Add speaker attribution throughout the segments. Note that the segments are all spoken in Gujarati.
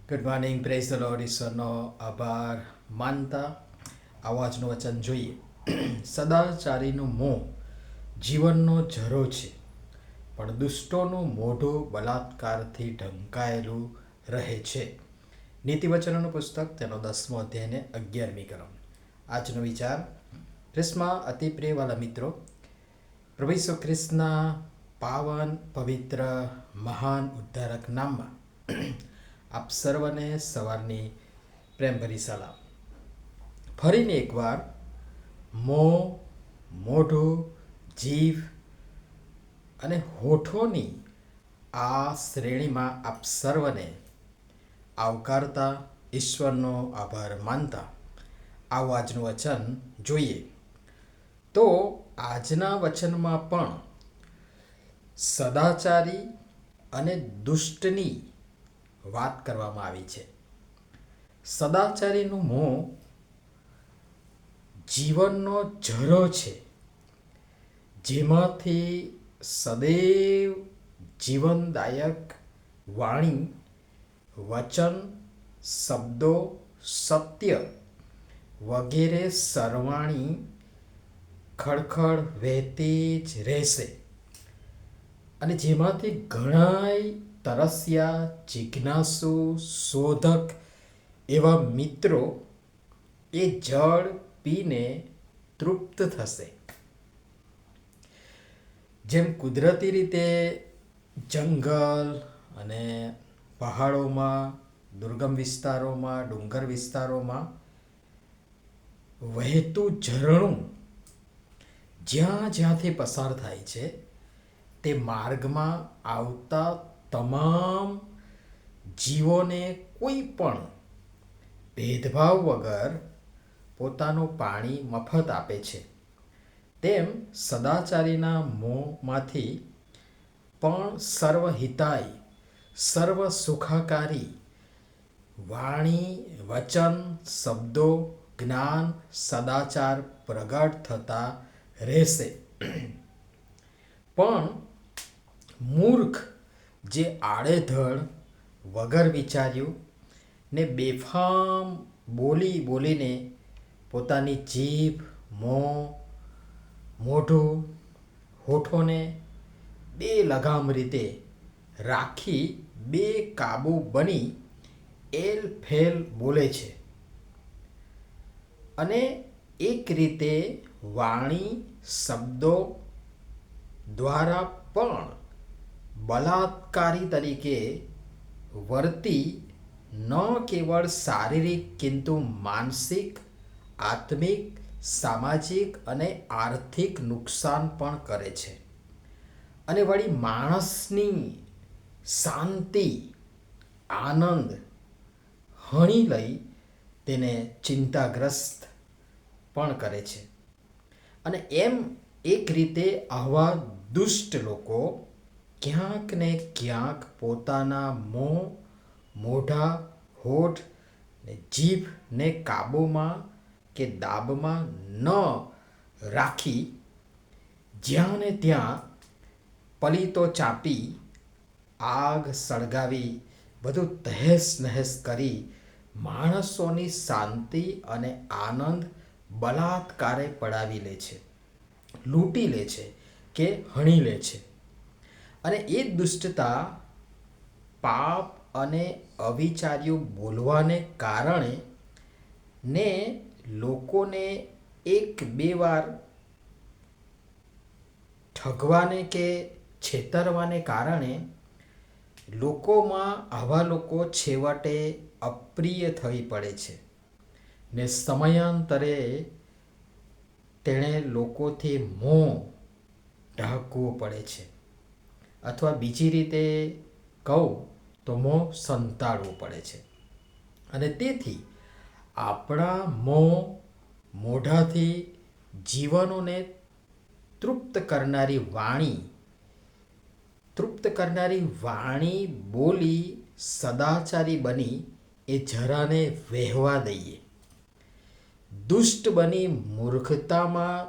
Speaker 1: Good morning, praise the lord. ઈશ્વરનો આભાર માનતા આવાજનું વચન જોઈએ. સદાચારીનું મોં જીવનનો ઝરો છે, પણ દુષ્ટોનું મોઢું બલાત્કારથી ઢંકાયેલું રહે છે. નીતિવચનોનું પુસ્તક તેનો 10મો અધ્યાયને 11મી કલમ. આજનો વિચાર. ખ્રિસ્તમાં અતિ પ્રિયવાલા મિત્રો, પ્રભુ ઈસુ ખ્રિસ્તના પાવન પવિત્ર મહાન ઉદ્ધારક નામમાં આપ સર્વને સવારની પ્રેમભરી સલામ. ફરીને એકવાર મોં, મોઢું, જીભ અને હોઠોની આ શ્રેણીમાં આપ સર્વને આવકારતા ઈશ્વરનો આભાર માનતા આવું આજનું વચન જોઈએ. તો આજના વચનમાં પણ સદાચારી અને દુષ્ટની વાત કરવામાં આવી છે. સદાચારીનું મોં જીવનનો ઝરો છે, જેમાંથી સદૈવ જીવનદાયક વાણી, વચન, શબ્દો, સત્ય વગેરે સરવાણી ખળખળ વહેતી જ રહેશે, અને જેમાંથી ઘણાય તરસ્યા, જિજ્ઞાસુ, શોધક એવા મિત્રો એ જળ પીને તૃપ્ત થશે. જેમ કુદરતી રીતે જંગલ અને પહાડોમાં, દુર્ગમ વિસ્તારોમાં, ડુંગર વિસ્તારોમાં વહેતું ઝરણું જ્યાં જ્યાંથી પસાર થાય છે, તે માર્ગમાં આવતા તમામ જીવોને કોઈ પણ ભેદભાવ વગર પોતાનું પાણી મફત આપે છે, તેમ સદાચારીના મોંમાંથી પણ સર્વહિતાય, સર્વ સુખાકારી વાણી, વચન, શબ્દો, જ્ઞાન, સદાચાર પ્રગટ થતા રહેશે. પણ મૂર્ખ જે આડેધડ વગર વિચાર્યું ને બેફામ બોલી બોલીને પોતાની જીભ, મોં, મોઢું, હોઠોને બે લગામ રીતે રાખી બેકાબુ બની એલ ફેલ બોલે છે, અને એક રીતે વાણી, શબ્દો દ્વારા પણ બલાત્કારી તરીકે વર્તી ન કેવળ શારીરિક કિંતુ માનસિક, આત્મિક, સામાજિક અને આર્થિક નુકસાન પણ કરે છે, અને વળી માણસની શાંતિ, આનંદ હણી લઈ તેને ચિંતાગ્રસ્ત પણ કરે છે. અને એમ એક રીતે આવા દુષ્ટ લોકો ક્યાંક ને ક્યાંક પોતાના મોં, મોઢા, હોઠ ને જીભને કાબૂમાં કે દાબમાં ન રાખી જ્યાં ને ત્યાં પલીતો ચાપી, આગ સળગાવી, બધું તહેસ નહેસ કરી માણસોની શાંતિ અને આનંદ બલાત્કારે પડાવી લે છે, લૂંટી લે છે કે હણી લે છે. અને એ દુષ્ટતા પાપ અને અવિચાર્યું બોલવાને કારણે ને લોકોને એક બે વાર ઠગવાને કે છેતરવાને કારણે લોકોમાં આવા લોકો છેવટે અપ્રિય થઈ પડે છે, ને સમયાંતરે તેણે લોકોથી મોં ઢાંકવું પડે છે, અથવા બીજી રીતે કહું તો મોં સંતાડવું પડે છે. અને તેથી આપણા મોં, મોઢાથી જીવનોને તૃપ્ત કરનારી વાણી બોલી સદાચારી બની એ જરાને વહેવા દઈએ. દુષ્ટ બની મૂર્ખતામાં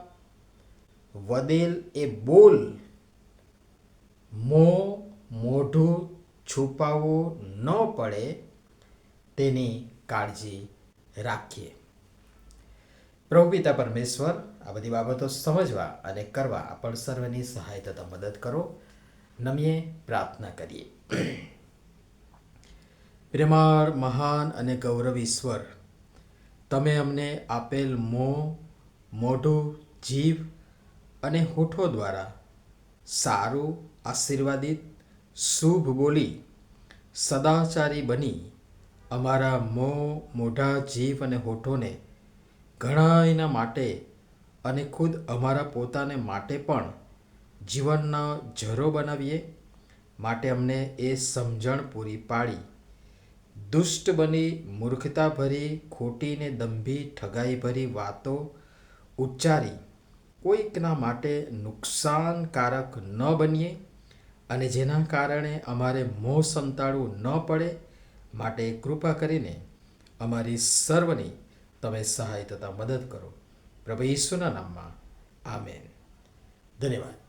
Speaker 1: વદેલ એ બોલ મોં, મોઢું છુપાવવું ન પડે, તેની કાળજી રાખીએ. પ્રભુ પિતા પરમેશ્વર આ બધી બાબતો સમજવા અને કરવા આપણ સર્વની સહાય તથા મદદ કરો. નમીએ પ્રાર્થના કરીએ. પ્રેમાળ, મહાન અને ગૌરવ ઈશ્વર, તમે અમને આપેલ મોઢું, જીભ અને હોઠો દ્વારા સારું, આશીર્વાદિત, શુભ બોલી, સદાચારી બની અમારા મોઢા, જીભ અને હોઠોને ઘણાયના માટે અને ખુદ અમારા પોતાને માટે પણ જીવનના ઝરો બનાવીએ માટે અમને એ સમજણ પૂરી પાડી. દુષ્ટ બની, મૂર્ખતા ભરી, ખોટીને દંભી, ઠગાઈ ભરી વાતો ઉચ્ચારી કોઈકના માટે નુકસાનકારક ન બનીએ અને જેના કારણે અમારે મોહ સંતાડવું ન પડે માટે કૃપા કરીને અમારી સર્વની તમે સહાય તથા મદદ કરો. પ્રભુ ઈસુના નામમાં આમેન. ધન્યવાદ.